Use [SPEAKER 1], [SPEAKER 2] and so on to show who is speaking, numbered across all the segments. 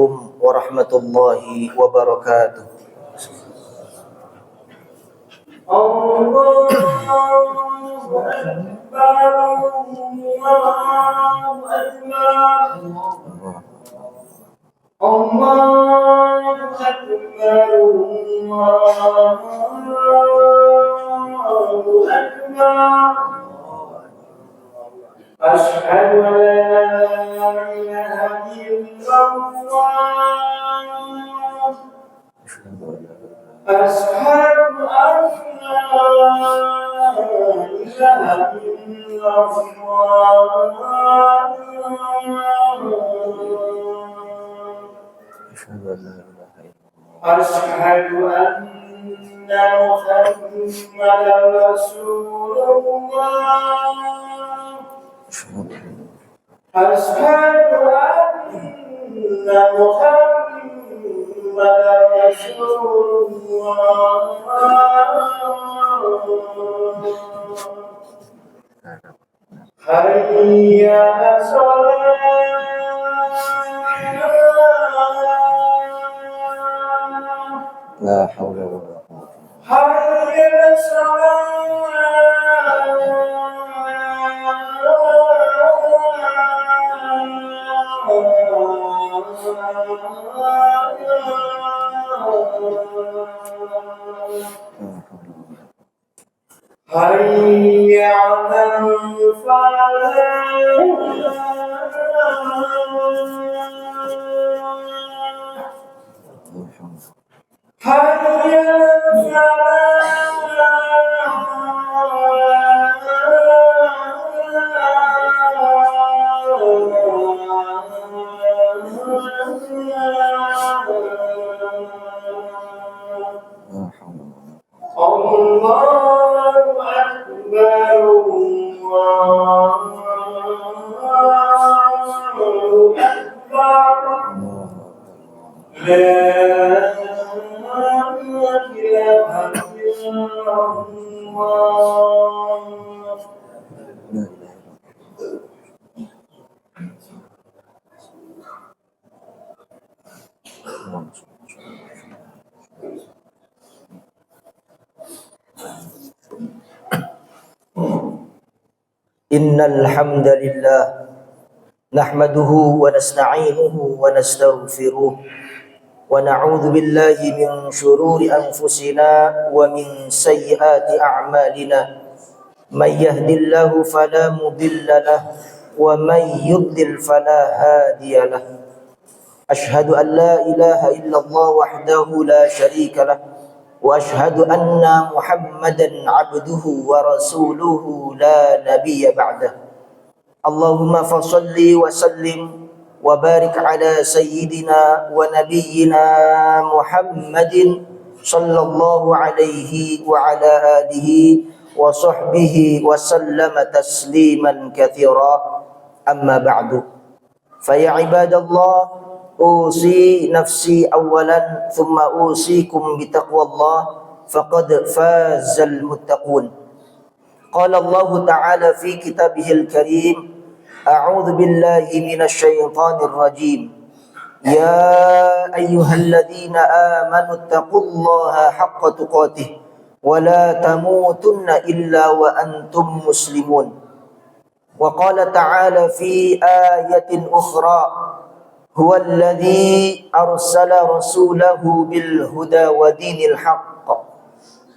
[SPEAKER 1] Assalamualaikum warahmatullahi wabarakatuh. Allahu Akbar, Allahu Akbar, Allahu Akbar, Allahu Akbar. Asyhadu an la ilaha illallah, asyhadu an la ilaha illallah, asyhadu anna Muhammadan Rasulullah, asyhadu anna Muhammadan Rasulullah. Hayya 'alas shalah, la haula wala quwwata. Hayya 'alas shalah, hayya 'alal falah, hayya 'alal Allahu Akbar, Allahu Akbar. La ilaha illallah. Innal hamdalillah nahmaduhu wa nasta'inuhu wa nastaghfiruh wa na'udzu billahi min shururi anfusina wa min sayyiati a'malina. May yahdihillahu fala mudilla lahu wa may yudlil fala hadiya lahu. Ashhadu an la ilaha illallah wahdahu la syarika lahu wa ashhadu anna Muhammadan abduhu wa rasuluhu la nabiyya ba'dah. Allahumma fassalli wa sallim wa barik ala sayyidina wa nabiyyina Muhammadin sallallahu alaihi wa ala alihi wa sahbihi wa sallama tasliman katsira. Amma ba'du. Fa ya ibadallah, usi nafsi awalan thumma usikum bitaqwallah faqad fazal muttaqun. Qala Allah ta'ala fi kitabihil karim, a'udzu billahi minasy syaithanir rajim. Ya ayyuhalladzina amanu taqullaha haqqa tuqatih wa la tamutunna illa wa antum muslimun. Wa qala ta'ala fi ayatin ukhra, huwa alladhi arsala rasulahu bil huda wa dinil haqq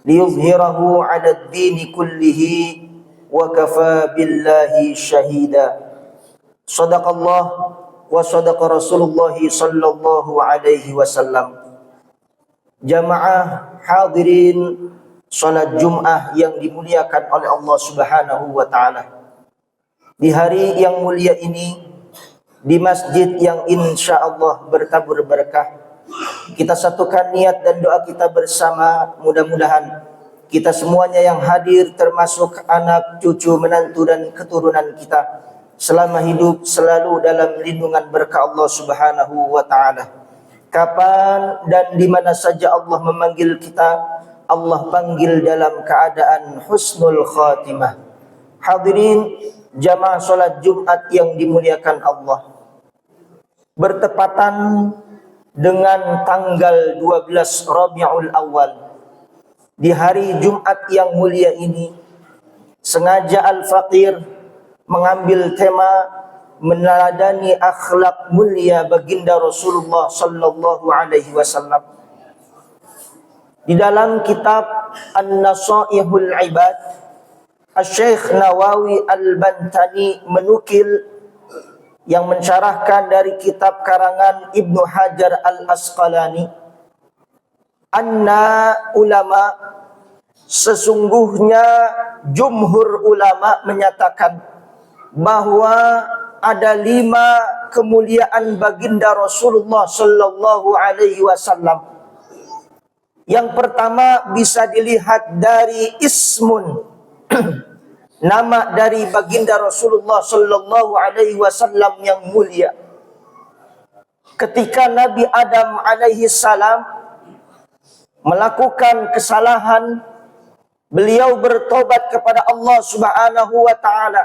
[SPEAKER 1] liyuzhirahu 'ala ad-dini kullihi wa kafa billahi syahida. Shadaqallah wa shadaqa Rasulullah sallallahu alaihi wasallam. Jamaah hadirin salat Jumat yang dimuliakan oleh Allah Subhanahu wa taala. Di hari yang mulia ini, di masjid yang insya Allah bertabur berkah, kita satukan niat dan doa kita bersama. Mudah-mudahan kita semuanya yang hadir, termasuk anak, cucu, menantu dan keturunan kita, selama hidup selalu dalam lindungan berkah Allah Subhanahu wa ta'ala. Kapan dan di mana saja Allah memanggil kita, Allah panggil dalam keadaan husnul khatimah. Hadirin jamaah salat Jumat yang dimuliakan Allah, bertepatan dengan tanggal 12 Rabiul Awal. Di hari Jumat yang mulia ini, sengaja Al-Faqir mengambil tema meneladani akhlak mulia baginda Rasulullah sallallahu alaihi wasallam. Di dalam kitab An-Nasaihul Ibad, Asy-Syaikh Nawawi Al-Bantani menukil yang mensyarahkan dari kitab karangan Ibnu Hajar Al-Asqalani, anna ulama, sesungguhnya jumhur ulama menyatakan bahwa ada 5 kemuliaan baginda Rasulullah sallallahu alaihi wasallam. Yang pertama bisa dilihat dari ismun, nama dari baginda Rasulullah sallallahu alaihi wasallam yang mulia. Ketika Nabi Adam alaihi salam melakukan kesalahan, beliau bertobat kepada Allah Subhanahu wa taala.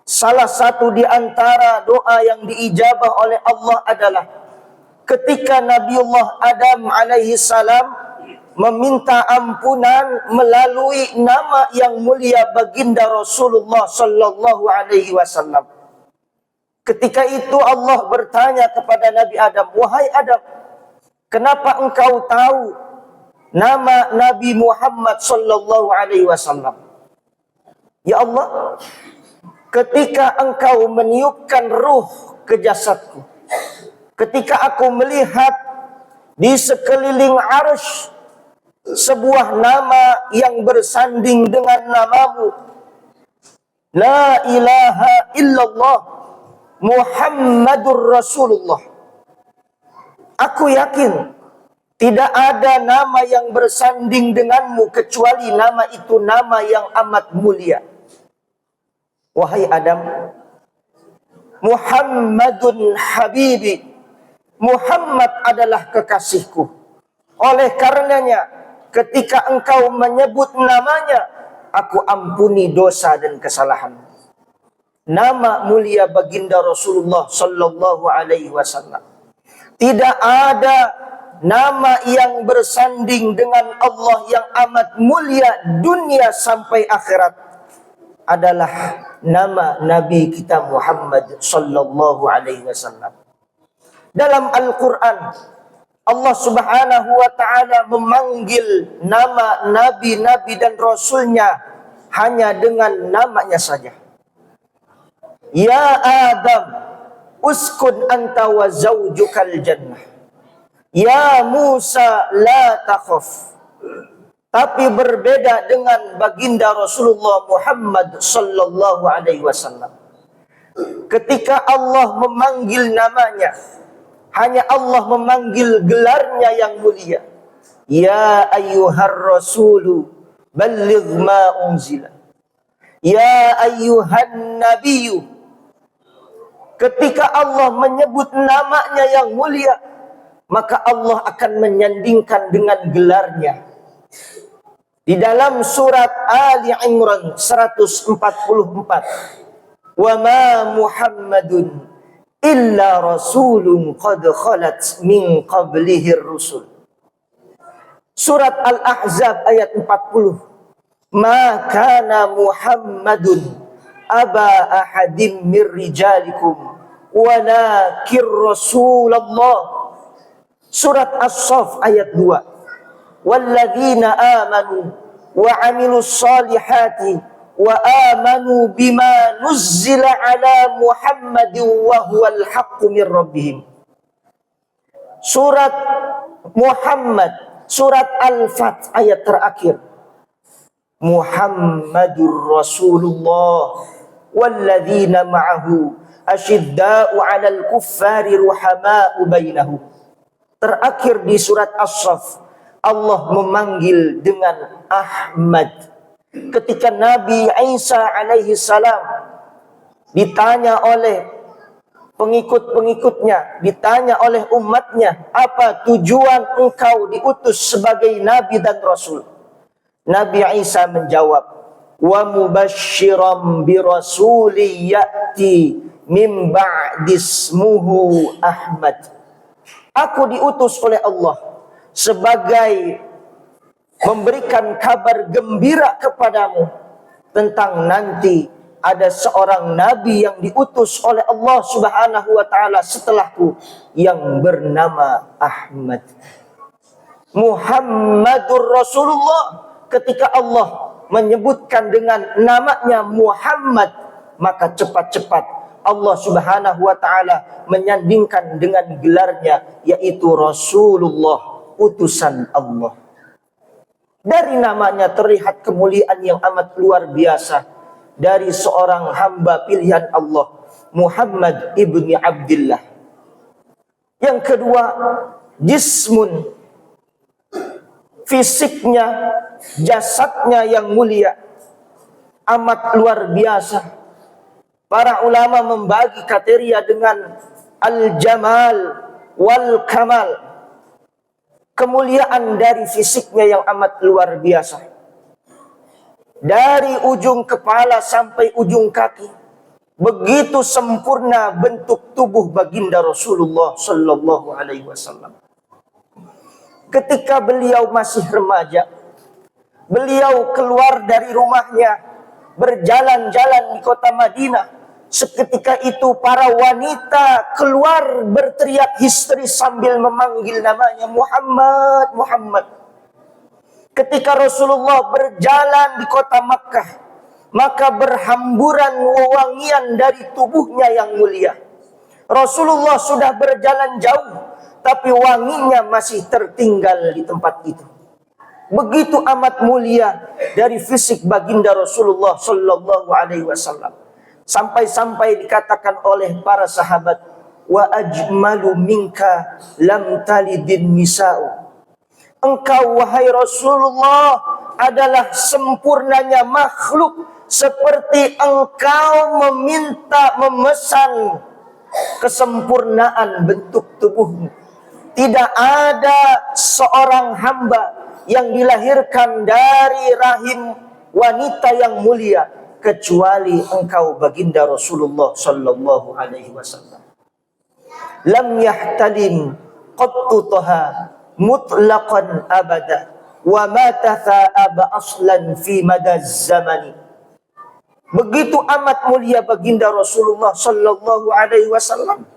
[SPEAKER 1] Salah satu di antara doa yang diijabah oleh Allah adalah ketika Nabiullah Adam alaihi salam meminta ampunan melalui nama yang mulia baginda Rasulullah sallallahu alaihi wasallam. Ketika itu Allah bertanya kepada Nabi Adam, "Wahai Adam, kenapa engkau tahu nama Nabi Muhammad sallallahu alaihi wasallam?" "Ya Allah, ketika engkau meniupkan ruh ke jasadku, ketika aku melihat di sekeliling arsy sebuah nama yang bersanding dengan namamu, La ilaha illallah Muhammadur Rasulullah. Aku yakin tidak ada nama yang bersanding denganmu kecuali nama itu nama yang amat mulia. Wahai Adam, Muhammadun habibi, Muhammad adalah kekasihku. Oleh karenanya, ketika engkau menyebut namanya, aku ampuni dosa dan kesalahan." Nama mulia baginda Rasulullah sallallahu alaihi wasallam. Tidak ada nama yang bersanding dengan Allah yang amat mulia dunia sampai akhirat adalah nama Nabi kita Muhammad sallallahu alaihi wasallam. Dalam Al-Quran, Allah Subhanahu wa ta'ala memanggil nama nabi-nabi dan rasulnya hanya dengan namanya saja. Ya Adam, uskun anta wa zawjukal jannah. Ya Musa, la takhaf. Tapi berbeda dengan baginda Rasulullah Muhammad sallallahu alaihi wasallam. Ketika Allah memanggil namanya, hanya Allah memanggil gelarnya yang mulia. Ya ayyuhar rasulu balligh ma unzila. Ya ayyuhan nabiyyu. Ketika Allah menyebut namanya yang mulia, maka Allah akan menyandingkan dengan gelarnya. Di dalam surat Ali Imran 144, "Wa ma Muhammadun illa rasulun qad khalat min qablihir rusul." Surat Al-Ahzab ayat 40, "Ma kana Muhammadun aba ahadim mir rijalikum walakin Rasulullah." Surat As-Saff ayat 2, "Walladzina amanu wa amilus salihati wa amanu bima nuzzila ala Muhammadin wa huwal haqqu mir rabbihim." Surat Muhammad, surat Al-Fath ayat terakhir, "Muhammadur Rasulullah walladzina ma'ahu asyidda'u 'alal kuffari ruhama'u bainahum." Terakhir di surat As-Saff, Allah memanggil dengan Ahmad. Ketika Nabi Isa alaihi salam ditanya oleh pengikut-pengikutnya, ditanya oleh umatnya, "Apa tujuan engkau diutus sebagai Nabi dan Rasul?" Nabi Isa menjawab, "Wa mubasysyiran bi rasulin ya'ti min ba'di ismuhu Ahmad." Aku diutus oleh Allah sebagai memberikan kabar gembira kepadamu tentang nanti ada seorang nabi yang diutus oleh Allah Subhanahu wa taala setelahku yang bernama Ahmad. Muhammadur Rasulullah, ketika Allah menyebutkan dengan namanya Muhammad, maka cepat-cepat Allah Subhanahu wa taala menyandingkan dengan gelarnya, yaitu Rasulullah, utusan Allah. Dari namanya terlihat kemuliaan yang amat luar biasa dari seorang hamba pilihan Allah, Muhammad ibni Abdullah. Yang kedua, jismun, fisiknya, jasadnya yang mulia, amat luar biasa. Para ulama membagi kriteria dengan al-jamal wal kamal. Kemuliaan dari fisiknya yang amat luar biasa. Dari ujung kepala sampai ujung kaki, begitu sempurna bentuk tubuh baginda Rasulullah sallallahu alaihi wasallam. Ketika beliau masih remaja, beliau keluar dari rumahnya, berjalan-jalan di kota Madinah. Seketika itu para wanita keluar berteriak histeris sambil memanggil namanya, Muhammad, Muhammad. Ketika Rasulullah berjalan di kota Makkah, maka berhamburan wewangian dari tubuhnya yang mulia. Rasulullah sudah berjalan jauh, tapi wanginya masih tertinggal di tempat itu. Begitu amat mulia dari fisik baginda Rasulullah sallallahu alaihi wasallam. Sampai-sampai dikatakan oleh para sahabat, wa ajmalu minka lam talidin nisa'u. Engkau wahai Rasulullah adalah sempurnanya makhluk, seperti engkau memesan kesempurnaan bentuk tubuhmu. Tidak ada seorang hamba yang dilahirkan dari rahim wanita yang mulia kecuali engkau baginda Rasulullah sallallahu alaihi wasallam. Lam yahtalim qattu taha mutlaqan abada wa ma tatha'aba aslan fi madaz zamani. Begitu amat mulia baginda Rasulullah sallallahu alaihi wasallam,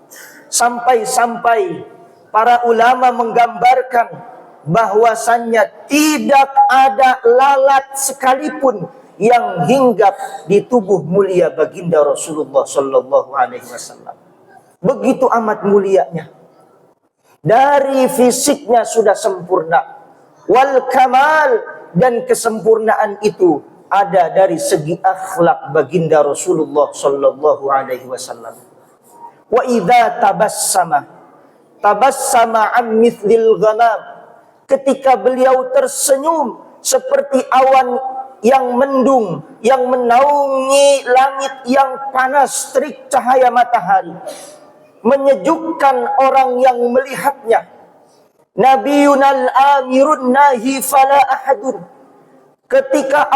[SPEAKER 1] sampai-sampai para ulama menggambarkan bahwasannya tidak ada lalat sekalipun yang hinggap di tubuh mulia baginda Rasulullah sallallahu alaihi wasallam. Begitu amat mulianya. Dari fisiknya sudah sempurna, wal kamal, dan kesempurnaan itu ada dari segi akhlak baginda Rasulullah sallallahu alaihi wasallam. Wa idza tabassama an mithlil ghamam, ketika beliau tersenyum seperti awan yang mendung, yang menaungi langit yang panas terik cahaya matahari, menyejukkan orang yang melihatnya. Nabiyunal amirun nahi fala ahadun. Ketika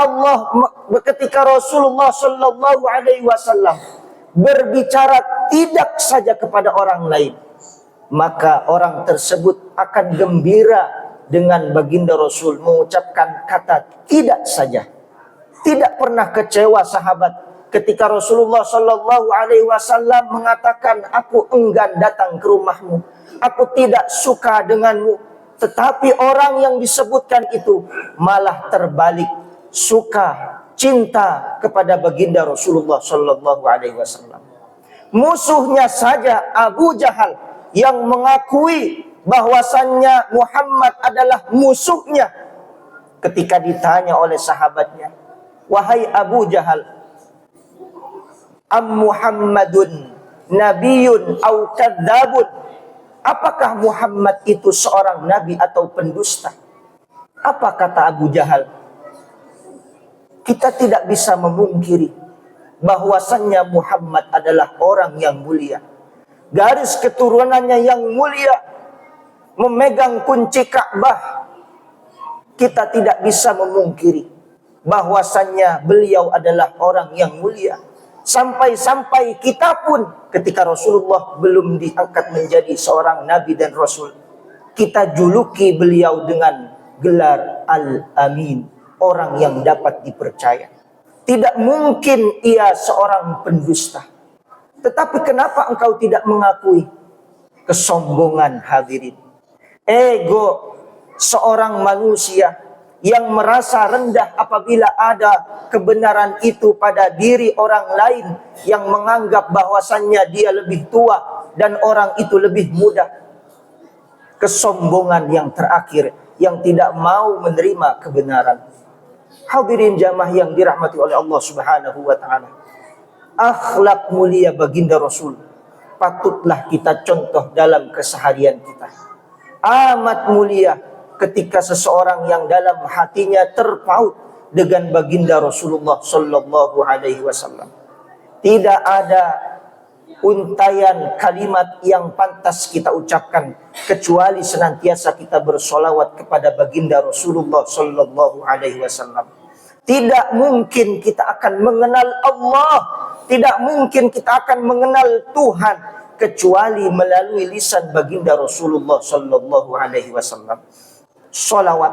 [SPEAKER 1] Rasulullah sallallahu alaihi wasallam berbicara tidak saja kepada orang lain, maka orang tersebut akan gembira dengan baginda Rasul mengucapkan kata tidak saja. Tidak pernah kecewa sahabat ketika Rasulullah sallallahu alaihi wasallam mengatakan, aku enggan datang ke rumahmu, aku tidak suka denganmu. Tetapi orang yang disebutkan itu malah terbalik, suka, cinta kepada baginda Rasulullah sallallahu alaihi wasallam. Musuhnya saja Abu Jahal yang mengakui bahwasannya Muhammad adalah musuhnya, ketika ditanya oleh sahabatnya, wahai Abu Jahal, am Muhammadun nabiyun au kadzabun, apakah Muhammad itu seorang nabi atau pendusta? Apa kata Abu Jahal? Kita tidak bisa memungkiri bahwasannya Muhammad adalah orang yang mulia, garis keturunannya yang mulia, memegang kunci Ka'bah. Kita tidak bisa memungkiri bahwasannya beliau adalah orang yang mulia. Sampai-sampai kita pun ketika Rasulullah belum diangkat menjadi seorang nabi dan rasul, kita juluki beliau dengan gelar Al-Amin, orang yang dapat dipercaya. Tidak mungkin ia seorang pendusta. Tetapi kenapa engkau tidak mengakui? Kesombongan, hadirin. Ego seorang manusia yang merasa rendah apabila ada kebenaran itu pada diri orang lain, yang menganggap bahwasannya dia lebih tua dan orang itu lebih muda. Kesombongan yang terakhir, yang tidak mau menerima kebenaran. Hadirin jamaah yang dirahmati oleh Allah Subhanahu wa taala. Akhlak mulia baginda Rasul patutlah kita contoh dalam keseharian kita. Amat mulia ketika seseorang yang dalam hatinya terpaut dengan baginda Rasulullah sallallahu alaihi wasallam. Tidak ada untayan kalimat yang pantas kita ucapkan kecuali senantiasa kita bersolawat kepada baginda Rasulullah sallallahu alaihi wasallam. Tidak mungkin kita akan mengenal Allah, tidak mungkin kita akan mengenal Tuhan kecuali melalui lisan baginda Rasulullah sallallahu alaihi wasallam. Salawat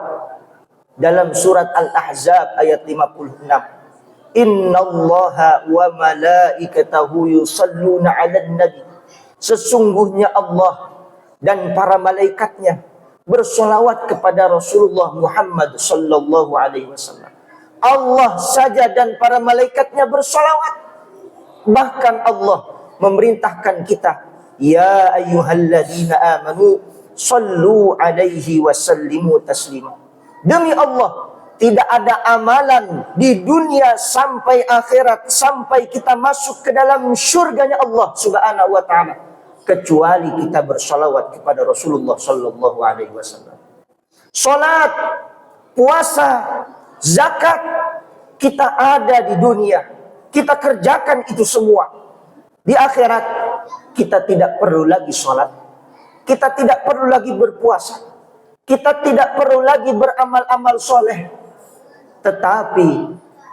[SPEAKER 1] dalam surat Al-Ahzab ayat 56. Innallaha wa malaikatahu yusalluna 'alan nabi. Sesungguhnya Allah dan para malaikatnya bersolawat kepada Rasulullah Muhammad sallallahu alaihi wasallam. Allah saja dan para malaikatnya bersolawat. Bahkan Allah memerintahkan kita, ya ayyuhalladzina amanu sallu alaihi wasallimu taslima. Demi Allah, tidak ada amalan di dunia sampai akhirat, sampai kita masuk ke dalam surganya Allah Subhanahu wa taala, kecuali kita bersolawat kepada Rasulullah sallallahu alaihi wasallam. Salat, puasa, zakat, kita ada di dunia, kita kerjakan itu semua. Di akhirat kita tidak perlu lagi sholat, kita tidak perlu lagi berpuasa, kita tidak perlu lagi beramal-amal soleh. Tetapi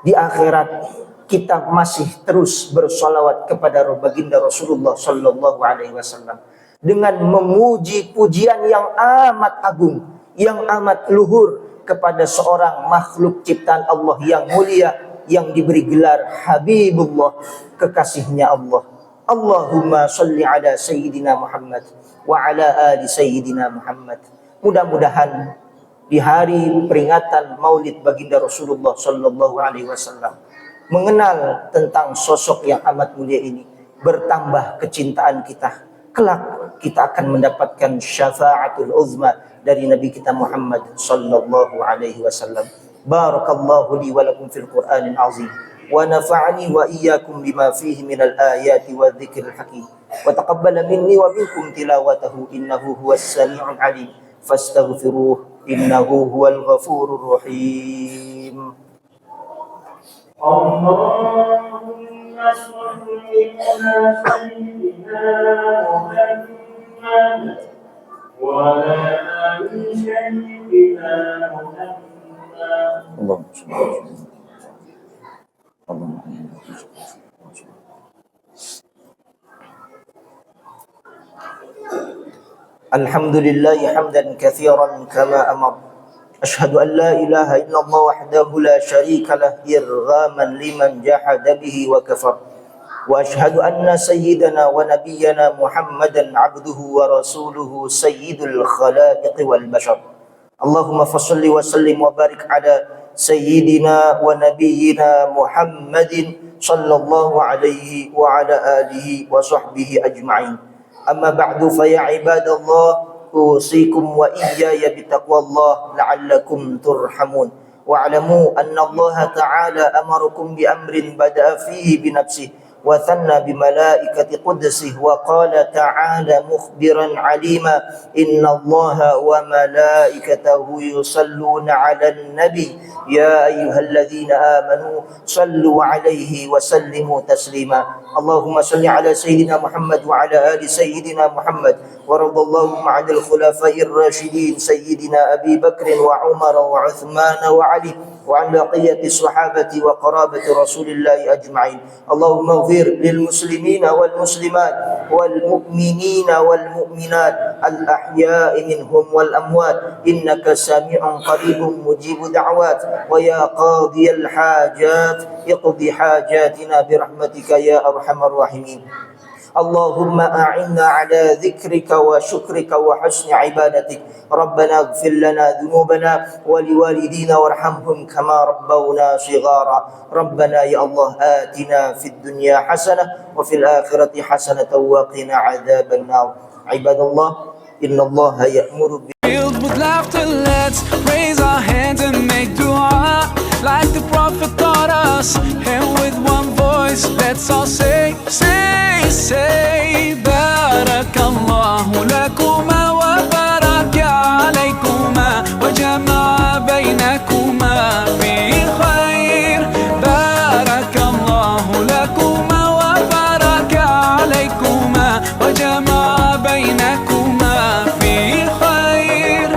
[SPEAKER 1] di akhirat kita masih terus bersolawat kepada baginda Rasulullah sallallahu alaihi wasallam dengan memuji pujian yang amat agung, yang amat luhur kepada seorang makhluk ciptaan Allah yang mulia, yang diberi gelar Habibullah, kekasihnya Allah. Allahumma salli ala Sayyidina Muhammad wa ala ali Sayyidina Muhammad. Mudah-mudahan di hari peringatan Maulid baginda Rasulullah sallallahu alaihi wasallam, mengenal tentang sosok yang amat mulia ini, bertambah kecintaan kita. Kelak kita akan mendapatkan syafaatul uzma dari Nabi kita Muhammad sallallahu alaihi wasallam. Barakallahu li wa lakum fil Qur'anil azim. ونفعني وإياكم بما فيه من الآيات والذكر الحكيم وتقبل مني ومنكم تلاوته إنه هو السميع العليم فاستغفروه إنه هو الغفور الرحيم. اللهم صل على سيدنا محمد وعلى آل سيدنا محمد. اللهم صل على سيدنا Alhamdulillah hamdan katsiran kama amar. Ashhadu an la ilaha illallah wahdahu la syarika lah irghaman liman jahada bihi wa kafar. Wa ashhadu anna sayyidana wa nabiyyana Muhammadan abduhu wa rasuluhu sayyidul khalaiqi wal bashar. Allahumma fassalli wa sallim wa barik ala Sayyidina wa nabiyyina Muhammadin sallallahu alaihi wa ala alihi wa sahbihi ajma'in. Amma ba'du fa ya ibadallah, usikum wa iyaya bitaqwallah la'allakum turhamun. Wa'lamu anna Allah ta'ala amarakum bi amrin bada'a fihi bi nafsihi wa thanna bi malaikati qudsihi wa qala ta'ala mukhbiran 'alima inna Allah wa malaikatahu yusalluna 'alan nabi ya ayyuhalladzina amanu sallu 'alaihi wa sallimu taslima. Allahumma salli 'ala sayyidina Muhammad wa 'ala ali sayyidina Muhammad wa radallahu 'anil khulafa'ir rasyidin sayyidina Abi Bakr wa Umar wa Uthman wa Ali وعن بقية الصحابة وقرابة رسول الله أجمعين. اللهم اغفر للمسلمين والمسلمات والمؤمنين والمؤمنات الأحياء منهم والأموات إنك سميع قريب مجيب دعوات. ويا قاضي الحاجات اقض حاجاتنا برحمتك يا أرحم الراحمين. اللهم أعنا على ذكرك وشكرك وحسن عبادتك. ربنا اغفر لنا ذنوبنا ولوالدينا وارحمهم كما ربونا صغارا. ربنا يا الله آتنا في الدنيا حسنة وفي الآخرة حسنة وقنا عذاب النار. عباد الله إن الله يأمر
[SPEAKER 2] Filled with laughter, let's raise our hands and make dua like the Prophet taught us. And with one voice, let's all say, Barakallahu lakuma wa baraka alaykuma wa jama'a baynakuma fi khair. Barakallahu lakuma wa baraka alaykuma wa jama'a baynakuma fi khair.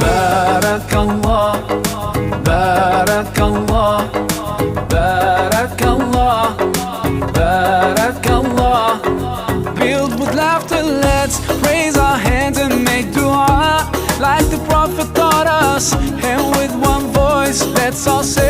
[SPEAKER 2] Barakallah, Barakallah, Barakallah, Barakallah. Filled with laughter, let's raise our hands and make dua like the Prophet taught us. And with one voice, let's all say